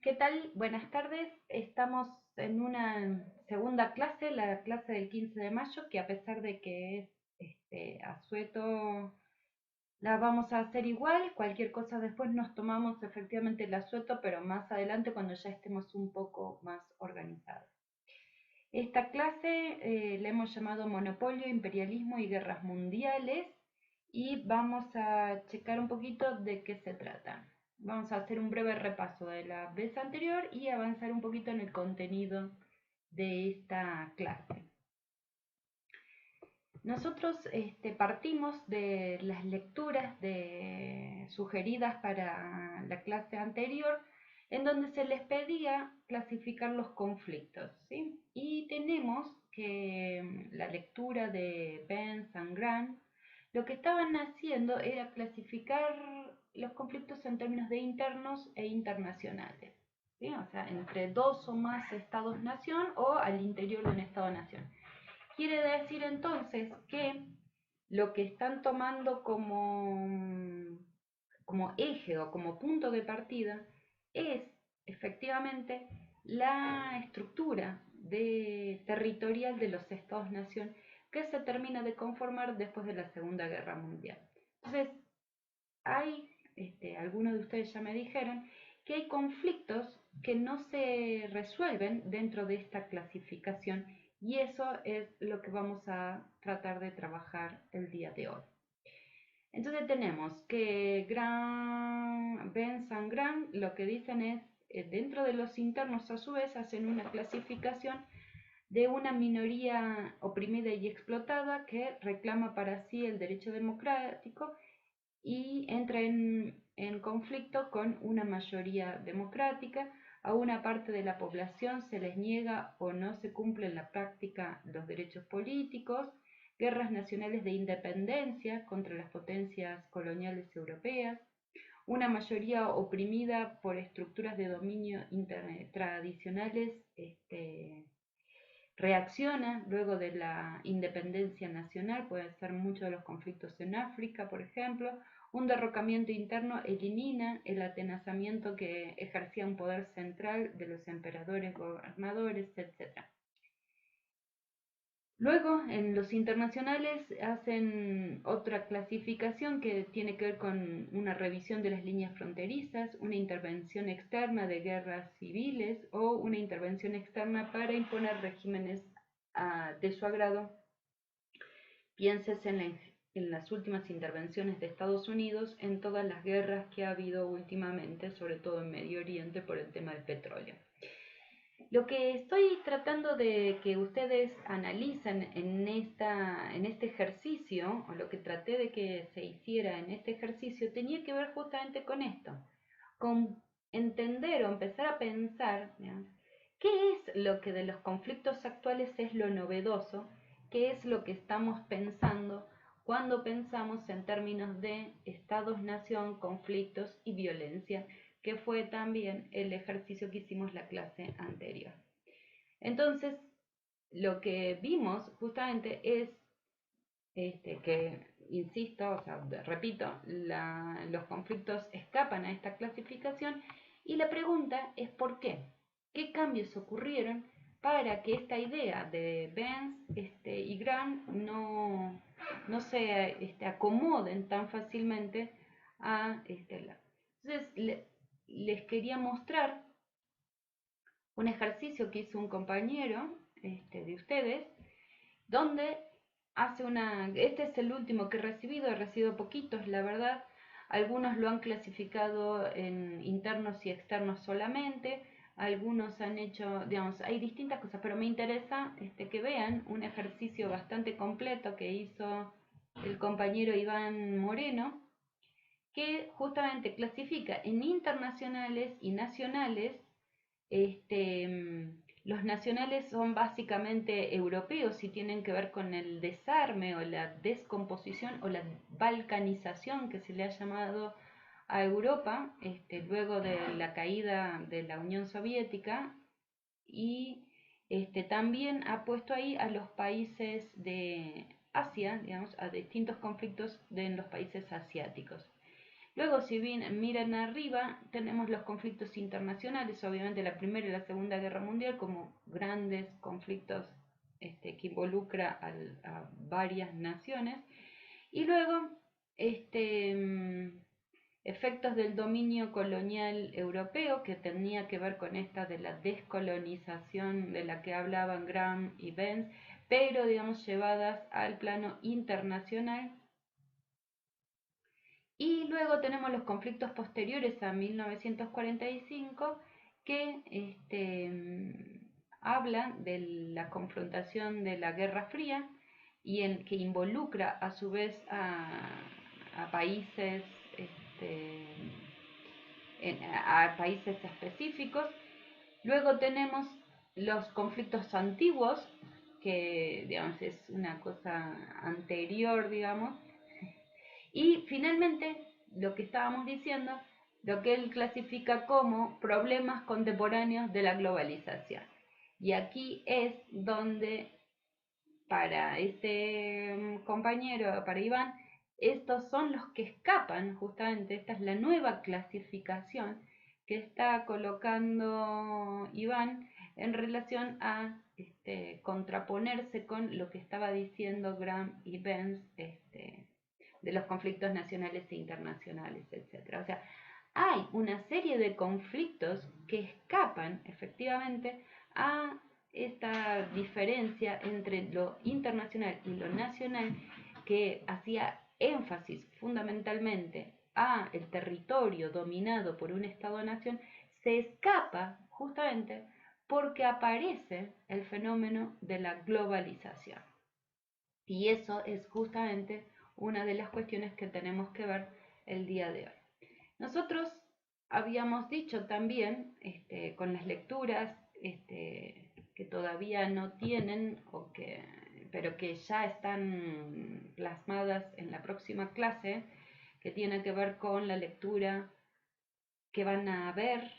¿Qué tal? Buenas tardes. Estamos en una segunda clase, la clase del 15 de mayo, que a pesar de que es asueto, la vamos a hacer igual. Cualquier cosa después nos tomamos efectivamente el asueto, pero más adelante cuando ya estemos un poco más organizados. Esta clase la hemos llamado Monopolio, Imperialismo y Guerras Mundiales y vamos a checar un poquito de qué se trata. Vamos a hacer un breve repaso de la vez anterior y avanzar un poquito en el contenido de esta clase. Nosotros partimos de las lecturas sugeridas para la clase anterior, en donde se les pedía clasificar los conflictos, ¿sí? Y tenemos que la lectura de Vance and Grant, lo que estaban haciendo era clasificar los conflictos en términos de internos e internacionales, ¿sí? O sea, entre dos o más estados-nación o al interior de un estado-nación. Quiere decir entonces que lo que están tomando como eje o como punto de partida es efectivamente la estructura territorial de los estados-nación que se termina de conformar después de la Segunda Guerra Mundial. Entonces, algunos de ustedes ya me dijeron que hay conflictos que no se resuelven dentro de esta clasificación y eso es lo que vamos a tratar de trabajar el día de hoy. Entonces tenemos que Vence and Grant lo que dicen es, dentro de los internos a su vez hacen una clasificación de una minoría oprimida y explotada que reclama para sí el derecho democrático y entra en conflicto con una mayoría democrática. A una parte de la población se les niega o no se cumple en la práctica los derechos políticos, guerras nacionales de independencia contra las potencias coloniales europeas, una mayoría oprimida por estructuras de dominio tradicionales reacciona luego de la independencia nacional, pueden ser muchos de los conflictos en África, por ejemplo. Un derrocamiento interno elimina el atenazamiento que ejercía un poder central de los emperadores, gobernadores, etc. Luego, en los internacionales hacen otra clasificación que tiene que ver con una revisión de las líneas fronterizas, una intervención externa de guerras civiles o una intervención externa para imponer regímenes de su agrado. Piénsese en las últimas intervenciones de Estados Unidos en todas las guerras que ha habido últimamente, sobre todo en Medio Oriente por el tema del petróleo. Lo que estoy tratando de que ustedes analicen en este ejercicio, o lo que traté de que se hiciera en este ejercicio, tenía que ver justamente con esto, con entender o empezar a pensar, ¿no?, qué es lo que de los conflictos actuales es lo novedoso, qué es lo que estamos pensando cuando pensamos en términos de estados-nación, conflictos y violencia, que fue también el ejercicio que hicimos la clase anterior. Entonces, lo que vimos justamente es que, insisto, o sea, repito, los conflictos escapan a esta clasificación y la pregunta es ¿por qué? ¿Qué cambios ocurrieron para que esta idea de Vance y Grant no se acomoden tan fácilmente a Entonces, les quería mostrar un ejercicio que hizo un compañero de ustedes, donde este es el último que he recibido poquitos, la verdad. Algunos lo han clasificado en internos y externos solamente, algunos han hecho, digamos, hay distintas cosas, pero me interesa que vean un ejercicio bastante completo que hizo el compañero Iván Moreno, que justamente clasifica en internacionales y nacionales. Los nacionales son básicamente europeos y tienen que ver con el desarme o la descomposición o la balcanización que se le ha llamado a Europa luego de la caída de la Unión Soviética, y también ha puesto ahí a los países de Asia, digamos, a distintos conflictos en los países asiáticos. Luego, si bien miran arriba, tenemos los conflictos internacionales, obviamente la Primera y la Segunda Guerra Mundial como grandes conflictos que involucra a varias naciones. Y luego, efectos del dominio colonial europeo, que tenía que ver con esta de la descolonización de la que hablaban Graham y Benz, pero digamos llevadas al plano internacional. Y luego tenemos los conflictos posteriores a 1945 que hablan de la confrontación de la Guerra Fría y que involucra a su vez a países a países específicos. Luego tenemos los conflictos antiguos, que digamos es una cosa anterior, digamos. Y finalmente, lo que estábamos diciendo, lo que él clasifica como problemas contemporáneos de la globalización. Y aquí es donde, para este compañero, para Iván, estos son los que escapan, justamente, esta es la nueva clasificación que está colocando Iván en relación a contraponerse con lo que estaba diciendo Graham y Benz de los conflictos nacionales e internacionales, etc. O sea, hay una serie de conflictos que escapan efectivamente a esta diferencia entre lo internacional y lo nacional, que hacía énfasis fundamentalmente a el territorio dominado por un Estado-nación, se escapa justamente porque aparece el fenómeno de la globalización. Y eso es justamente una de las cuestiones que tenemos que ver el día de hoy. Nosotros habíamos dicho también, con las lecturas que todavía no tienen, pero que ya están plasmadas en la próxima clase, que tiene que ver con la lectura que van a ver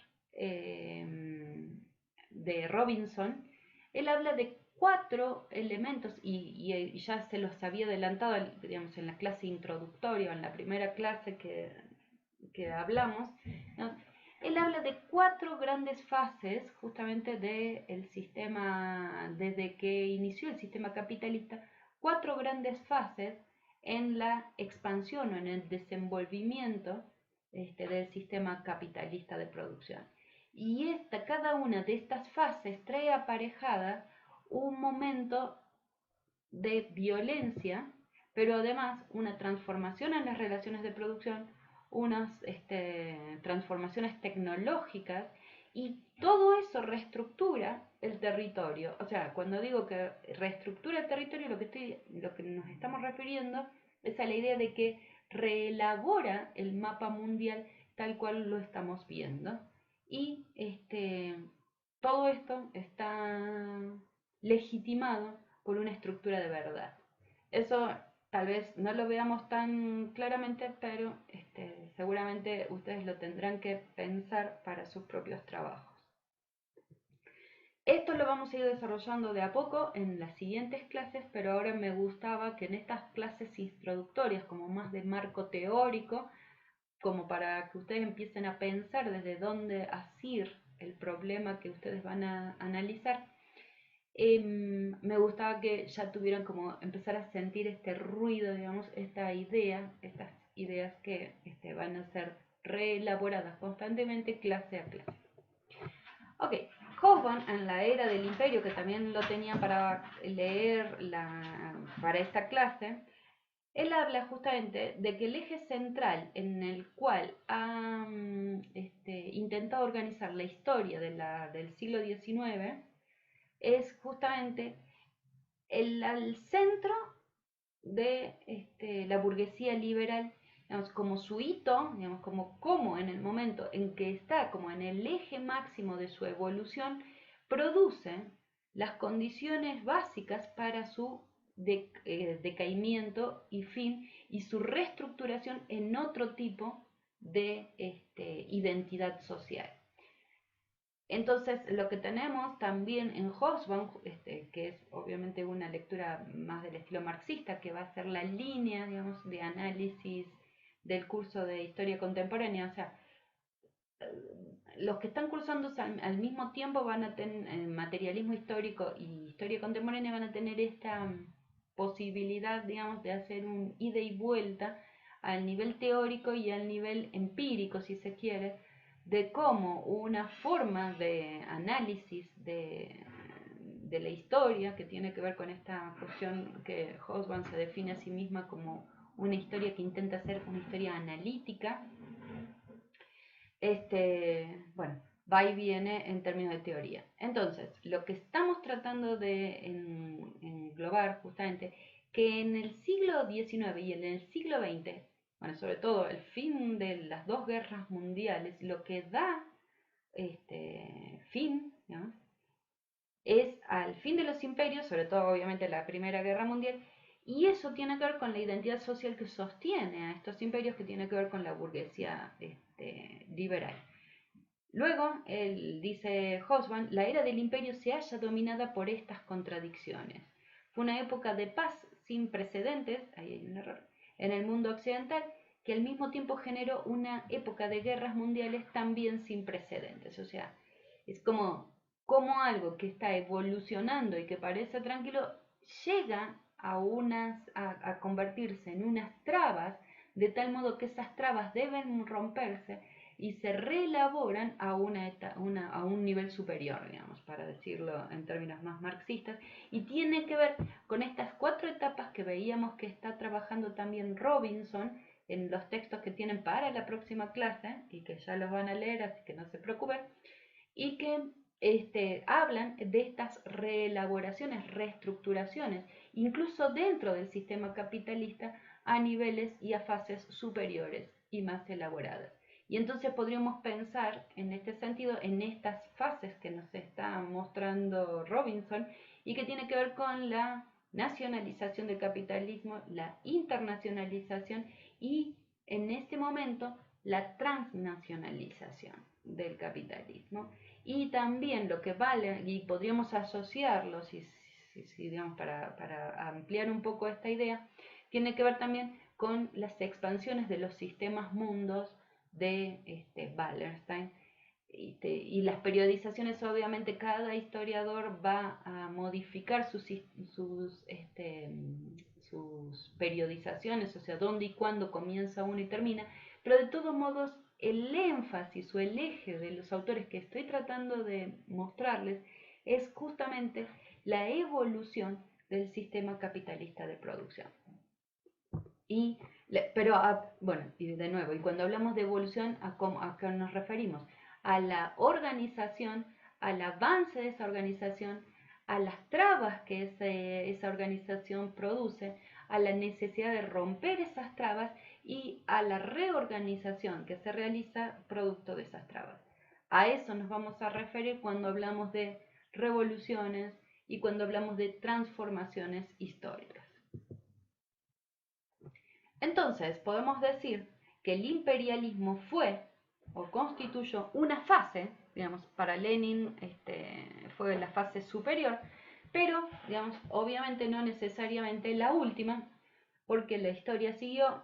de Robinson. Él habla de 4 elementos y ya se los había adelantado, digamos, en la clase introductoria, en la primera clase que hablamos, ¿no? Él habla de 4 grandes fases justamente del sistema, desde que inició el sistema capitalista, 4 grandes fases en la expansión o en el desenvolvimiento del sistema capitalista de producción. Y cada una de estas fases trae aparejada un momento de violencia, pero además una transformación en las relaciones de producción, unas transformaciones tecnológicas, y todo eso reestructura el territorio. O sea, cuando digo que reestructura el territorio, lo que nos estamos refiriendo es a la idea de que reelabora el mapa mundial tal cual lo estamos viendo. Y todo esto está legitimado por una estructura de verdad. Eso tal vez no lo veamos tan claramente, pero seguramente ustedes lo tendrán que pensar para sus propios trabajos. Esto lo vamos a ir desarrollando de a poco en las siguientes clases, pero ahora me gustaba que en estas clases introductorias, como más de marco teórico, como para que ustedes empiecen a pensar desde dónde asir el problema que ustedes van a analizar, me gustaba que ya tuvieran como empezar a sentir este ruido, digamos, estas ideas que van a ser reelaboradas constantemente clase a clase. Ok, Hobsbawm en la era del imperio, que también lo tenía para leer para esta clase, él habla justamente de que el eje central en el cual ha intentado organizar la historia del siglo XIX es justamente al centro de la burguesía liberal, digamos, como su hito, digamos, como en el momento en que está como en el eje máximo de su evolución, produce las condiciones básicas para su decaimiento y fin, y su reestructuración en otro tipo de identidad social. Entonces, lo que tenemos también en Hobsbawm, que es obviamente una lectura más del estilo marxista, que va a ser la línea, digamos, de análisis del curso de Historia Contemporánea. O sea, los que están cursando al mismo tiempo van a tener materialismo histórico y historia contemporánea, van a tener esta posibilidad, digamos, de hacer un ida y vuelta al nivel teórico y al nivel empírico, si se quiere, de cómo una forma de análisis de la historia, que tiene que ver con esta cuestión que Hobsbawm se define a sí misma como una historia que intenta ser una historia analítica, bueno, va y viene en términos de teoría. Entonces, lo que estamos tratando de englobar justamente, que en el siglo XIX y en el siglo XX, bueno, sobre todo el fin de las dos guerras mundiales, lo que da fin, ¿no?, es al fin de los imperios, sobre todo obviamente la Primera Guerra Mundial, y eso tiene que ver con la identidad social que sostiene a estos imperios, que tiene que ver con la burguesía liberal. Luego, dice Hobsbawm, la era del imperio se halla dominada por estas contradicciones. Fue una época de paz sin precedentes, ahí hay un error, en el mundo occidental, que al mismo tiempo generó una época de guerras mundiales también sin precedentes. O sea, es como algo que está evolucionando y que parece tranquilo llega a convertirse en unas trabas, de tal modo que esas trabas deben romperse y se reelaboran a un nivel superior, digamos, para decirlo en términos más marxistas, y tiene que ver con estas 4 etapas que veíamos que está trabajando también Robinson en los textos que tienen para la próxima clase, y que ya los van a leer, así que no se preocupen, y que hablan de estas reelaboraciones, reestructuraciones, incluso dentro del sistema capitalista, a niveles y a fases superiores y más elaboradas. Y entonces podríamos pensar en este sentido en estas fases que nos está mostrando Robinson y que tiene que ver con la nacionalización del capitalismo, la internacionalización y en este momento la transnacionalización del capitalismo. Y también lo que vale, y podríamos asociarlo, digamos, para ampliar un poco esta idea, tiene que ver también con las expansiones de los sistemas mundos de Wallerstein. Y las periodizaciones, obviamente, cada historiador va a modificar sus periodizaciones, o sea, dónde y cuándo comienza uno y termina, pero de todos modos el énfasis o el eje de los autores que estoy tratando de mostrarles es justamente la evolución del sistema capitalista de producción. Bueno, y de nuevo, y cuando hablamos de evolución, ¿a qué nos referimos? A la organización, al avance de esa organización, a las trabas que esa organización produce, a la necesidad de romper esas trabas y a la reorganización que se realiza producto de esas trabas. A eso nos vamos a referir cuando hablamos de revoluciones y cuando hablamos de transformaciones históricas. Entonces, podemos decir que el imperialismo fue o constituyó una fase, digamos, para Lenin fue la fase superior, pero, digamos, obviamente no necesariamente la última, porque la historia siguió,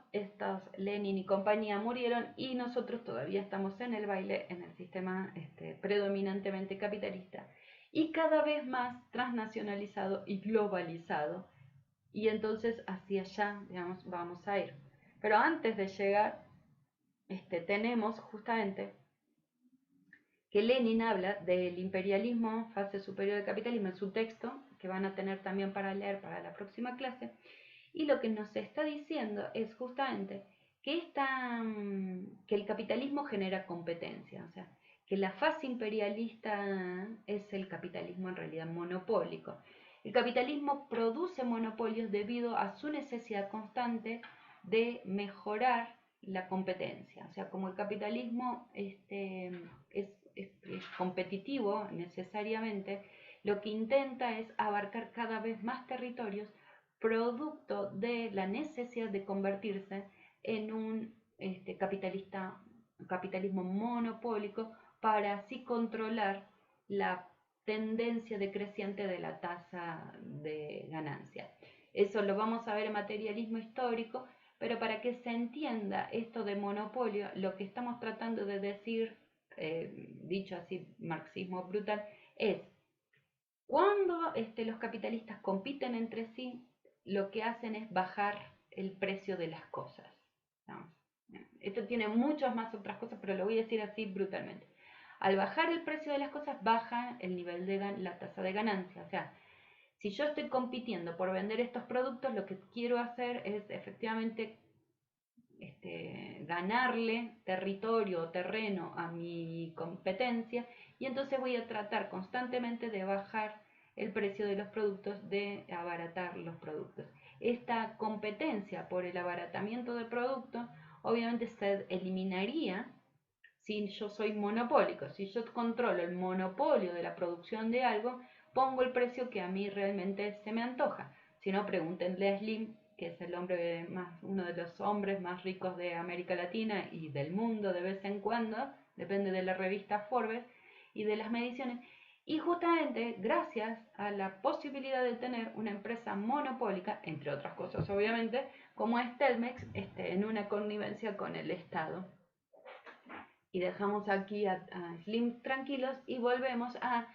Lenin y compañía murieron y nosotros todavía estamos en el baile en el sistema predominantemente capitalista y cada vez más transnacionalizado y globalizado. Y entonces hacia allá, digamos, vamos a ir. Pero antes de llegar, tenemos justamente que Lenin habla del imperialismo, fase superior del capitalismo, en su texto, que van a tener también para leer para la próxima clase, y lo que nos está diciendo es justamente que el capitalismo genera competencia, o sea, que la fase imperialista es el capitalismo en realidad monopólico. El capitalismo produce monopolios debido a su necesidad constante de mejorar la competencia. O sea, como el capitalismo es competitivo necesariamente, lo que intenta es abarcar cada vez más territorios producto de la necesidad de convertirse en un capitalismo monopólico para así controlar la tendencia decreciente de la tasa de ganancia. Eso lo vamos a ver en materialismo histórico, pero para que se entienda esto de monopolio, lo que estamos tratando de decir, dicho así, marxismo brutal, es cuando los capitalistas compiten entre sí, lo que hacen es bajar el precio de las cosas, ¿no? Esto tiene muchas más otras cosas, pero lo voy a decir así brutalmente. Al bajar el precio de las cosas, baja el nivel de la tasa de ganancia. O sea, si yo estoy compitiendo por vender estos productos, lo que quiero hacer es efectivamente ganarle territorio o terreno a mi competencia, y entonces voy a tratar constantemente de bajar el precio de los productos, de abaratar los productos. Esta competencia por el abaratamiento del producto obviamente se eliminaría si yo soy monopólico. Si yo controlo el monopolio de la producción de algo, pongo el precio que a mí realmente se me antoja. Si no, pregúntenle a Slim, que es el hombre más, uno de los hombres más ricos de América Latina y del mundo de vez en cuando, depende de la revista Forbes y de las mediciones. Y justamente gracias a la posibilidad de tener una empresa monopólica, entre otras cosas obviamente, como es Telmex, en una connivencia con el Estado. Y dejamos aquí a Slim tranquilos y volvemos a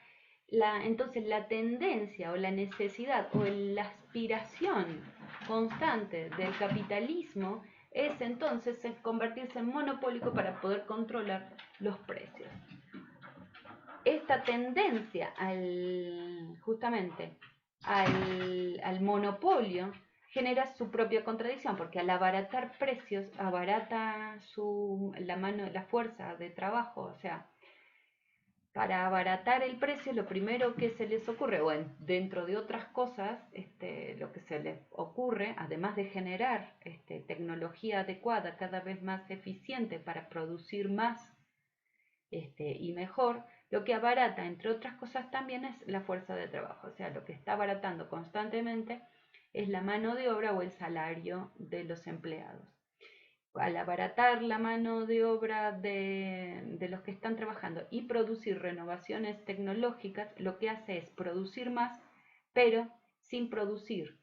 entonces la tendencia o la necesidad o la aspiración constante del capitalismo es entonces convertirse en monopólico para poder controlar los precios. Esta tendencia justamente al monopolio genera su propia contradicción, porque al abaratar precios, abarata la fuerza de trabajo. O sea, para abaratar el precio, lo primero que se les ocurre, bueno, dentro de otras cosas, lo que se les ocurre, además de generar tecnología adecuada, cada vez más eficiente para producir más y mejor, lo que abarata, entre otras cosas, también es la fuerza de trabajo. O sea, lo que está abaratando constantemente es la mano de obra o el salario de los empleados. Al abaratar la mano de obra de los que están trabajando y producir renovaciones tecnológicas, lo que hace es producir más, pero sin producir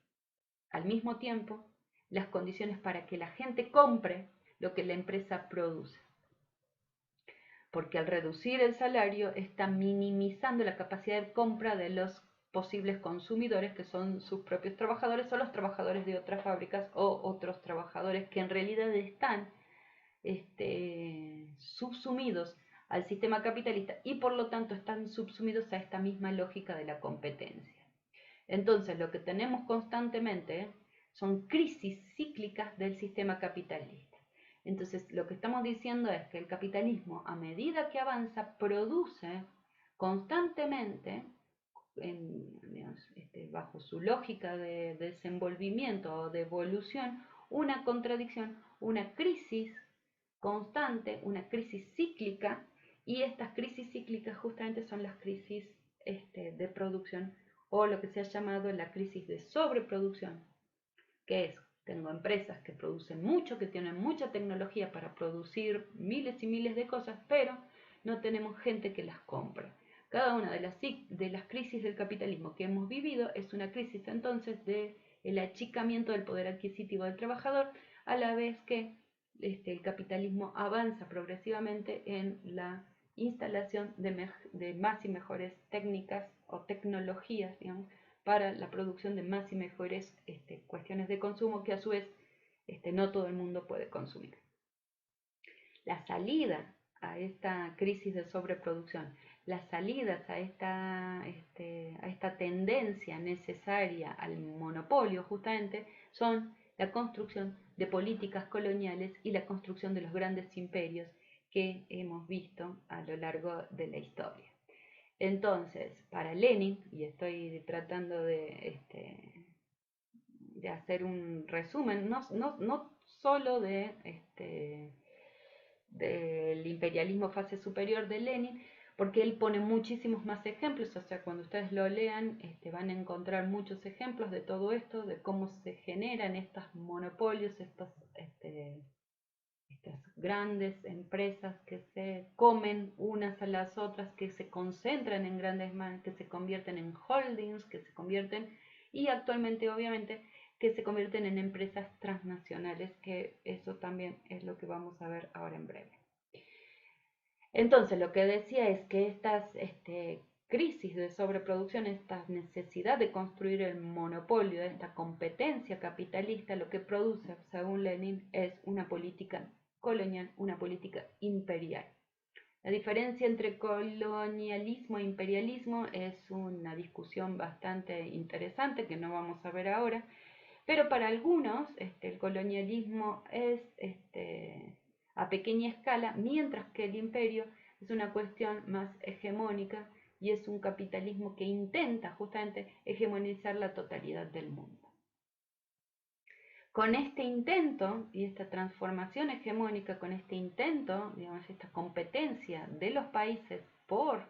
al mismo tiempo las condiciones para que la gente compre lo que la empresa produce. Porque al reducir el salario está minimizando la capacidad de compra de los posibles consumidores, que son sus propios trabajadores o los trabajadores de otras fábricas o otros trabajadores que en realidad están subsumidos al sistema capitalista y por lo tanto están subsumidos a esta misma lógica de la competencia. Entonces lo que tenemos constantemente son crisis cíclicas del sistema capitalista. Entonces lo que estamos diciendo es que el capitalismo, a medida que avanza, produce constantemente, bajo su lógica de desenvolvimiento o de evolución, una contradicción, una crisis constante, una crisis cíclica, y estas crisis cíclicas justamente son las crisis de producción, o lo que se ha llamado la crisis de sobreproducción, que es, tengo empresas que producen mucho, que tienen mucha tecnología para producir miles y miles de cosas, pero no tenemos gente que las compre. Cada una de las crisis del capitalismo que hemos vivido es una crisis entonces del achicamiento del poder adquisitivo del trabajador, a la vez que el capitalismo avanza progresivamente en la instalación de más y mejores técnicas o tecnologías, digamos, para la producción de más y mejores cuestiones de consumo que a su vez no todo el mundo puede consumir. La salida a esta crisis de sobreproducción, las salidas a esta tendencia necesaria al monopolio justamente son la construcción de políticas coloniales y la construcción de los grandes imperios que hemos visto a lo largo de la historia. Entonces, para Lenin, y estoy tratando de hacer un resumen, no solo del imperialismo fase superior de Lenin, porque él pone muchísimos más ejemplos. O sea, cuando ustedes lo lean van a encontrar muchos ejemplos de todo esto, de cómo se generan estos monopolios, estas grandes empresas que se comen unas a las otras, que se concentran en grandes que se convierten en holdings, que se convierten, y actualmente obviamente que se convierten en empresas transnacionales, que eso también es lo que vamos a ver ahora en breve. Entonces, lo que decía es que estas crisis de sobreproducción, esta necesidad de construir el monopolio, esta competencia capitalista, lo que produce, según Lenin, es una política colonial, una política imperial. La diferencia entre colonialismo e imperialismo es una discusión bastante interesante que no vamos a ver ahora, pero para algunos el colonialismo es a pequeña escala, mientras que el imperio es una cuestión más hegemónica y es un capitalismo que intenta justamente hegemonizar la totalidad del mundo. Con este intento y esta transformación hegemónica, con este intento, digamos, esta competencia de los países por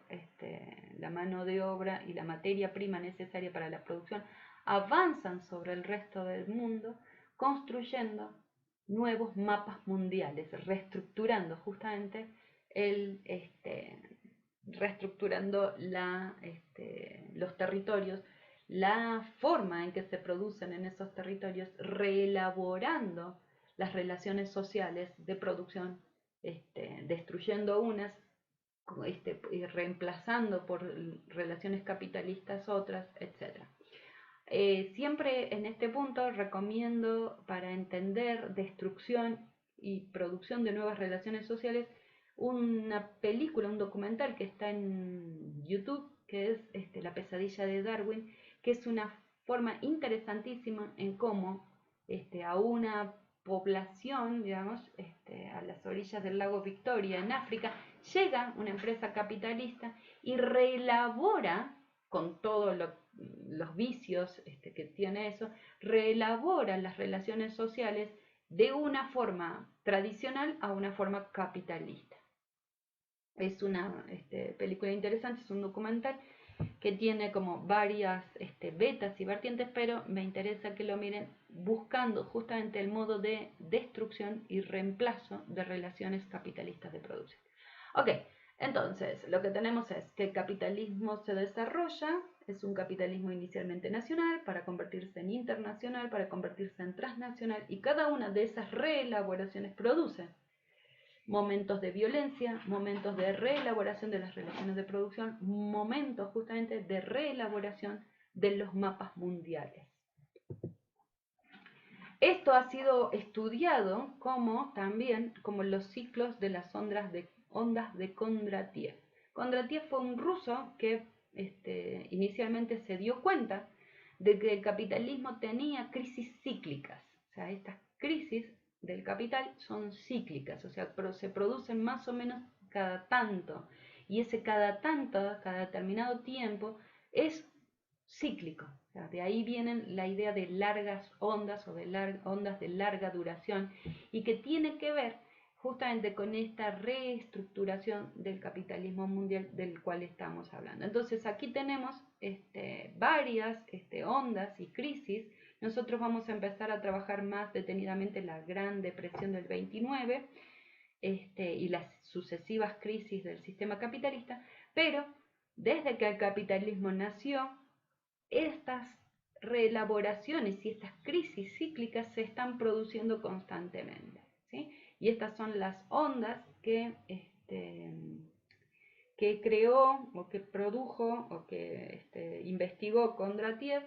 la mano de obra y la materia prima necesaria para la producción, avanzan sobre el resto del mundo, construyendo nuevos mapas mundiales, reestructurando justamente reestructurando los territorios, la forma en que se producen en esos territorios, reelaborando las relaciones sociales de producción, destruyendo unas y reemplazando por relaciones capitalistas otras, etc. Siempre en este punto recomiendo, para entender destrucción y producción de nuevas relaciones sociales, una película, un documental que está en YouTube, que es La pesadilla de Darwin, que es una forma interesantísima en cómo a una población, digamos, a las orillas del lago Victoria, en África, llega una empresa capitalista y reelabora, con todos los vicios que tiene eso, reelabora las relaciones sociales de una forma tradicional a una forma capitalista. Es una película interesante, es un documental que tiene como varias betas y vertientes, pero me interesa que lo miren buscando justamente el modo de destrucción y reemplazo de relaciones capitalistas de producción. Ok, entonces lo que tenemos es que el capitalismo se desarrolla, es un capitalismo inicialmente nacional para convertirse en internacional, para convertirse en transnacional, y cada una de esas reelaboraciones produce momentos de violencia, momentos de reelaboración de las relaciones de producción, momentos justamente de reelaboración de los mapas mundiales. Esto ha sido estudiado también como los ciclos de las ondas de Kondratiev. Kondratiev fue un ruso que inicialmente se dio cuenta de que el capitalismo tenía crisis cíclicas. O sea, estas crisis del capital son cíclicas, o sea, se producen más o menos cada tanto, y ese cada tanto, cada determinado tiempo, es cíclico. O sea, de ahí viene la idea de largas ondas o de ondas de larga duración, y que tiene que ver justamente con esta reestructuración del capitalismo mundial del cual estamos hablando. Entonces aquí tenemos varias ondas y crisis. Nosotros vamos a empezar a trabajar más detenidamente la Gran Depresión del 29 y las sucesivas crisis del sistema capitalista, pero desde que el capitalismo nació, estas reelaboraciones y estas crisis cíclicas se están produciendo constantemente, ¿sí? Y estas son las ondas que creó o que produjo o que investigó Kondratiev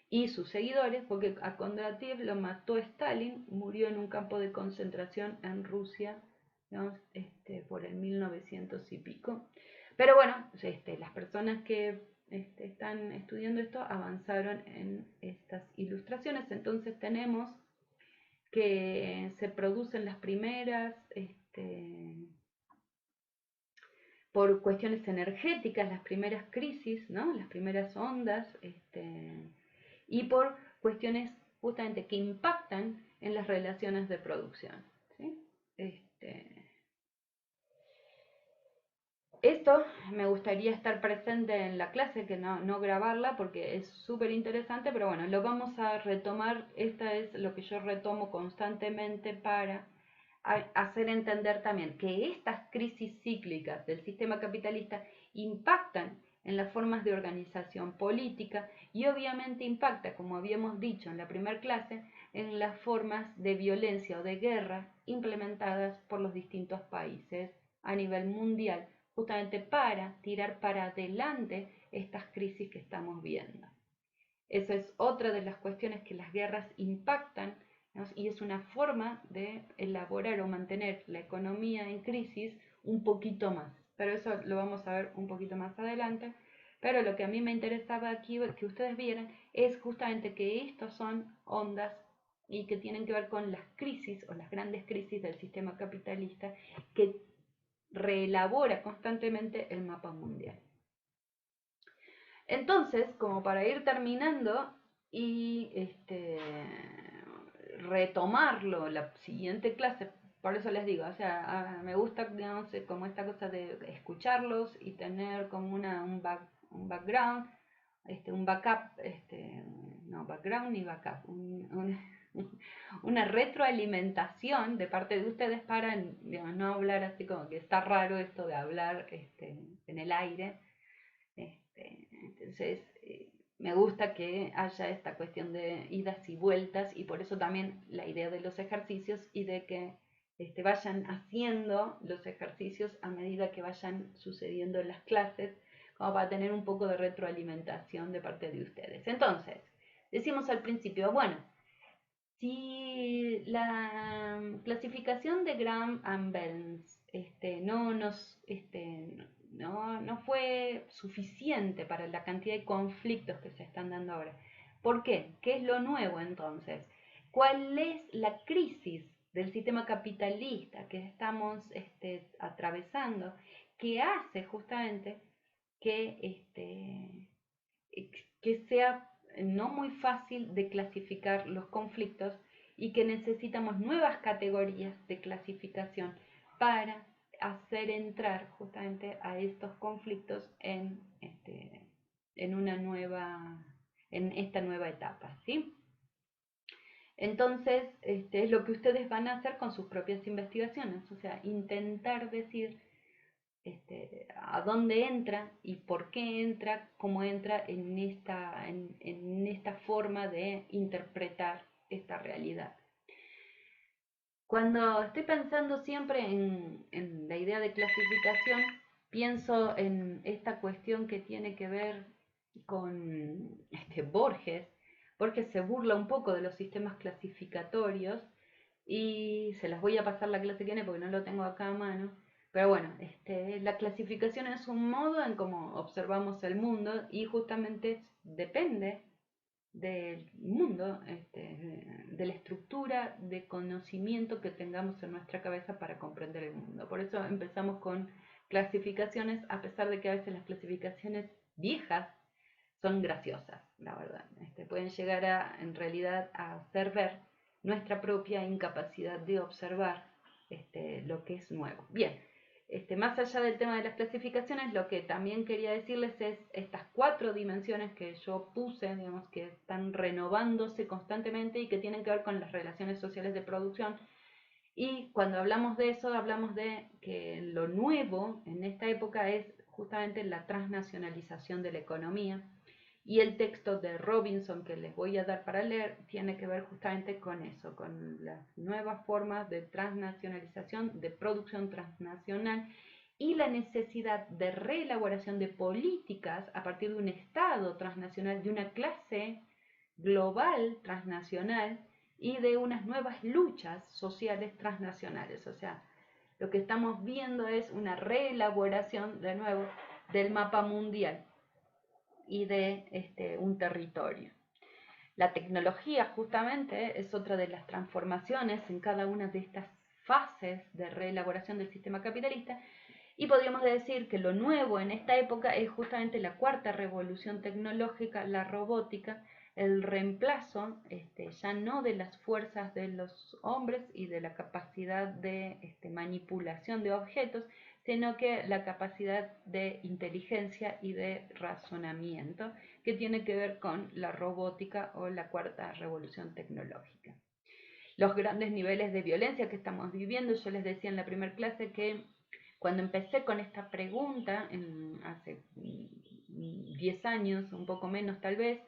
y sus seguidores, porque a Kondratiev lo mató Stalin, murió en un campo de concentración en Rusia, ¿no? Por el 1900 y pico. Pero bueno, las personas que están estudiando esto avanzaron en estas ilustraciones. Entonces tenemos que se producen las primeras por cuestiones energéticas, las primeras crisis, ¿no? Las primeras ondas, y por cuestiones justamente que impactan en las relaciones de producción, ¿sí? Esto me gustaría estar presente en la clase, que no grabarla porque es súper interesante, pero bueno, lo vamos a retomar. Esta es lo que yo retomo constantemente para hacer entender también que estas crisis cíclicas del sistema capitalista impactan en las formas de organización política y obviamente impacta, como habíamos dicho en la primera clase, en las formas de violencia o de guerra implementadas por los distintos países a nivel mundial, justamente para tirar para adelante estas crisis que estamos viendo. Esa es otra de las cuestiones que las guerras impactan, ¿no? Y es una forma de elaborar o mantener la economía en crisis un poquito más. Pero eso lo vamos a ver un poquito más adelante. Pero lo que a mí me interesaba aquí que ustedes vieran es justamente que estos son ondas y que tienen que ver con las crisis o las grandes crisis del sistema capitalista que reelabora constantemente el mapa mundial. Entonces, como para ir terminando y retomarlo la siguiente clase, por eso les digo, o sea, me gusta, digamos, como esta cosa de escucharlos y tener como un background, un backup, no background ni backup, una retroalimentación de parte de ustedes para, digamos, no hablar así como que está raro esto de hablar en el aire. Entonces, me gusta que haya esta cuestión de idas y vueltas y por eso también la idea de los ejercicios y de que vayan haciendo los ejercicios a medida que vayan sucediendo las clases, como para tener un poco de retroalimentación de parte de ustedes. Entonces, decimos al principio, bueno, si la clasificación de Graham and Bell's no fue suficiente para la cantidad de conflictos que se están dando ahora. ¿Por qué? ¿Qué es lo nuevo entonces? ¿Cuál es la crisis del sistema capitalista que estamos atravesando que hace justamente que sea no muy fácil de clasificar los conflictos y que necesitamos nuevas categorías de clasificación para hacer entrar justamente a estos conflictos en esta nueva etapa, ¿sí? Entonces, es lo que ustedes van a hacer con sus propias investigaciones, o sea, intentar decir a dónde entra y por qué entra, cómo entra en esta forma de interpretar esta realidad. Cuando estoy pensando siempre en la idea de clasificación, pienso en esta cuestión que tiene que ver con Borges. Borges se burla un poco de los sistemas clasificatorios y se las voy a pasar la clase que viene porque no lo tengo acá a mano. Pero bueno, la clasificación es un modo en cómo observamos el mundo y justamente depende del mundo, de la estructura de conocimiento que tengamos en nuestra cabeza para comprender el mundo. Por eso empezamos con clasificaciones, a pesar de que a veces las clasificaciones viejas son graciosas, la verdad. Pueden llegar en realidad a hacer ver nuestra propia incapacidad de observar lo que es nuevo. Bien. Más allá del tema de las clasificaciones, lo que también quería decirles es estas 4 dimensiones que yo puse, digamos, que están renovándose constantemente y que tienen que ver con las relaciones sociales de producción. Y cuando hablamos de eso, hablamos de que lo nuevo en esta época es justamente la transnacionalización de la economía. Y el texto de Robinson que les voy a dar para leer tiene que ver justamente con eso, con las nuevas formas de transnacionalización, de producción transnacional y la necesidad de reelaboración de políticas a partir de un Estado transnacional, de una clase global transnacional y de unas nuevas luchas sociales transnacionales. O sea, lo que estamos viendo es una reelaboración de nuevo del mapa mundial y de un territorio. La tecnología justamente es otra de las transformaciones en cada una de estas fases de reelaboración del sistema capitalista y podríamos decir que lo nuevo en esta época es justamente la 4ª revolución tecnológica, la robótica, el reemplazo ya no de las fuerzas de los hombres y de la capacidad de manipulación de objetos, sino que la capacidad de inteligencia y de razonamiento, que tiene que ver con la robótica o la 4ª revolución tecnológica. Los grandes niveles de violencia que estamos viviendo, yo les decía en la primera clase que cuando empecé con esta pregunta, hace 10 años, un poco menos tal vez,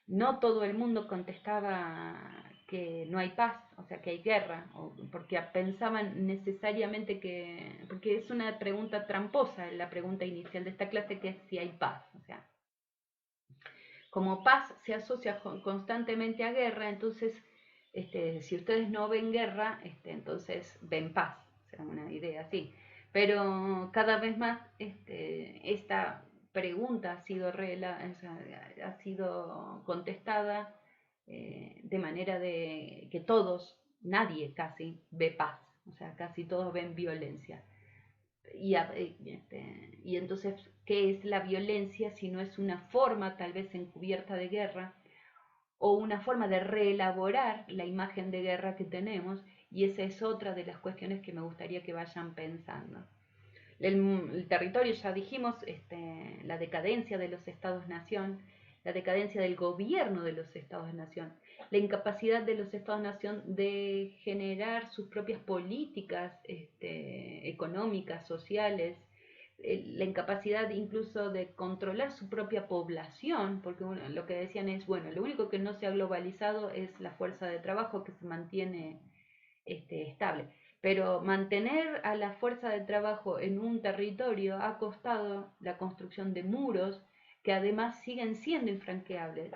no todo el mundo contestaba que no hay paz, o sea, que hay guerra, porque pensaban necesariamente porque es una pregunta tramposa la pregunta inicial de esta clase, que es si hay paz, o sea, como paz se asocia constantemente a guerra, entonces, si ustedes no ven guerra, entonces ven paz, o sea, una idea así. Pero cada vez más esta pregunta ha sido contestada de manera de que nadie casi ve paz, o sea, casi todos ven violencia. Y entonces, ¿qué es la violencia si no es una forma tal vez encubierta de guerra o una forma de reelaborar la imagen de guerra que tenemos? Y esa es otra de las cuestiones que me gustaría que vayan pensando. El territorio, ya dijimos, la decadencia de los estados-nación, la decadencia del gobierno de los estados-nación, la incapacidad de los estados-nación de generar sus propias políticas económicas, sociales, la incapacidad incluso de controlar su propia población, porque lo que decían es, bueno, lo único que no se ha globalizado es la fuerza de trabajo que se mantiene estable. Pero mantener a la fuerza de trabajo en un territorio ha costado la construcción de muros que además siguen siendo infranqueables,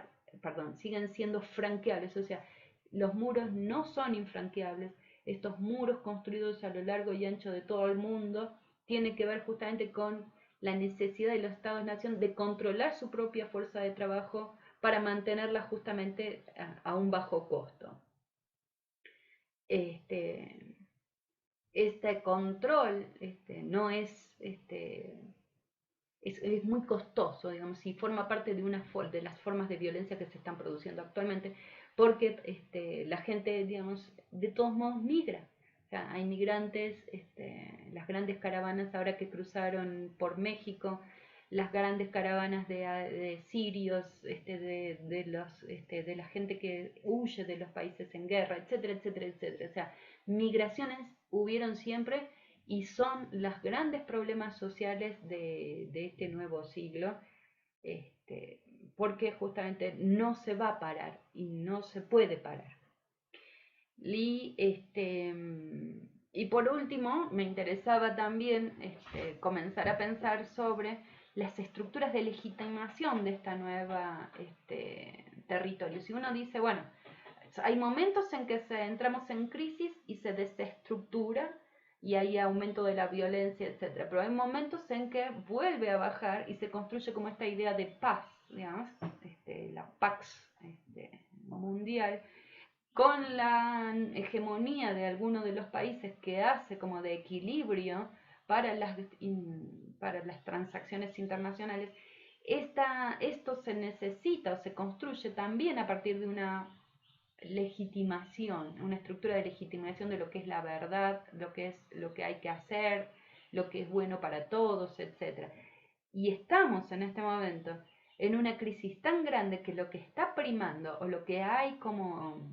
siguen siendo franqueables, o sea, los muros no son infranqueables. Estos muros construidos a lo largo y ancho de todo el mundo tienen que ver justamente con la necesidad de los estados-nación de controlar su propia fuerza de trabajo para mantenerla justamente a un bajo costo. Este control no es muy costoso, digamos, y forma parte de las formas de violencia que se están produciendo actualmente, porque la gente, digamos, de todos modos migra. O sea, hay migrantes, las grandes caravanas ahora que cruzaron por México, las grandes caravanas de sirios, de la gente que huye de los países en guerra, etcétera, etcétera, etcétera. O sea, migraciones hubieron siempre y son los grandes problemas sociales de este nuevo siglo, porque justamente no se va a parar y no se puede parar. Y por último, me interesaba también comenzar a pensar sobre las estructuras de legitimación de esta nueva territorio. Si uno dice, bueno, hay momentos en que entramos en crisis y se desestructura y hay aumento de la violencia, etc. Pero hay momentos en que vuelve a bajar y se construye como esta idea de paz, digamos, la Pax mundial, con la hegemonía de algunos de los países que hace como de equilibrio para las transacciones internacionales. Esto se necesita o se construye también a partir de una legitimación, una estructura de legitimación de lo que es la verdad, lo que hay que hacer, lo que es bueno para todos, etc. Y estamos en este momento en una crisis tan grande que lo que está primando o lo que hay como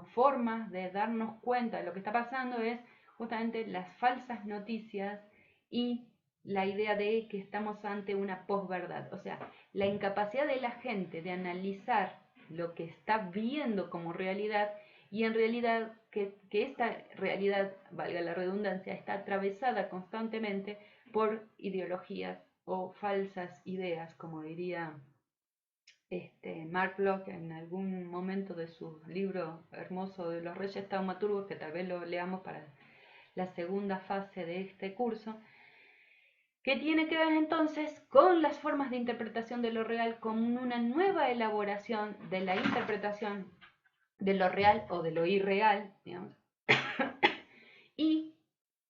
formas de darnos cuenta de lo que está pasando es justamente las falsas noticias y la idea de que estamos ante una posverdad, o sea, la incapacidad de la gente de analizar lo que está viendo como realidad y en realidad que esta realidad, valga la redundancia, está atravesada constantemente por ideologías o falsas ideas, como diría Mark Locke en algún momento de su libro hermoso de los Reyes Taumaturgos, que tal vez lo leamos para la segunda fase de este curso, que tiene que ver entonces con las formas de interpretación de lo real, con una nueva elaboración de la interpretación de lo real o de lo irreal, digamos, y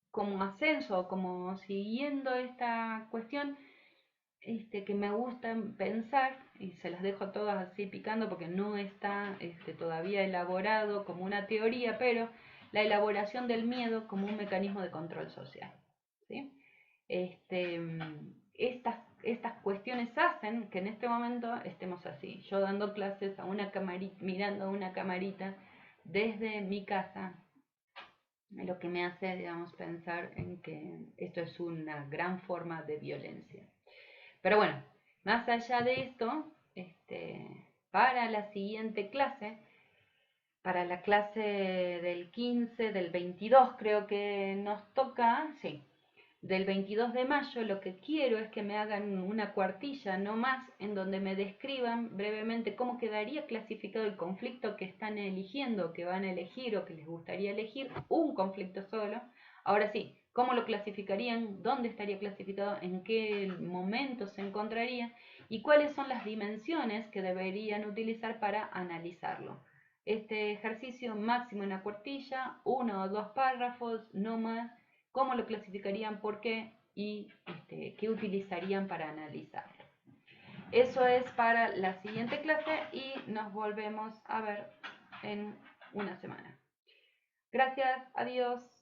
como ascenso, como siguiendo esta cuestión, que me gusta pensar, y se las dejo todas así picando porque no está todavía elaborado como una teoría, pero la elaboración del miedo como un mecanismo de control social. ¿Sí? Estas cuestiones hacen que en este momento estemos así, yo dando clases a una camarita, mirando a una camarita desde mi casa, lo que me hace, digamos, pensar en que esto es una gran forma de violencia. Pero bueno, Más allá de esto, para la siguiente clase, para la clase del 15, del 22 creo que nos toca, sí, del 22 de mayo, lo que quiero es que me hagan una cuartilla, no más, en donde me describan brevemente cómo quedaría clasificado el conflicto que están eligiendo, que van a elegir o que les gustaría elegir, un conflicto solo. Ahora sí, cómo lo clasificarían, dónde estaría clasificado, en qué momento se encontraría y cuáles son las dimensiones que deberían utilizar para analizarlo. Este ejercicio máximo en la cuartilla, 1 o 2 párrafos, no más, cómo lo clasificarían, por qué y qué utilizarían para analizarlo. Eso es para la siguiente clase y nos volvemos a ver en una semana. Gracias, adiós.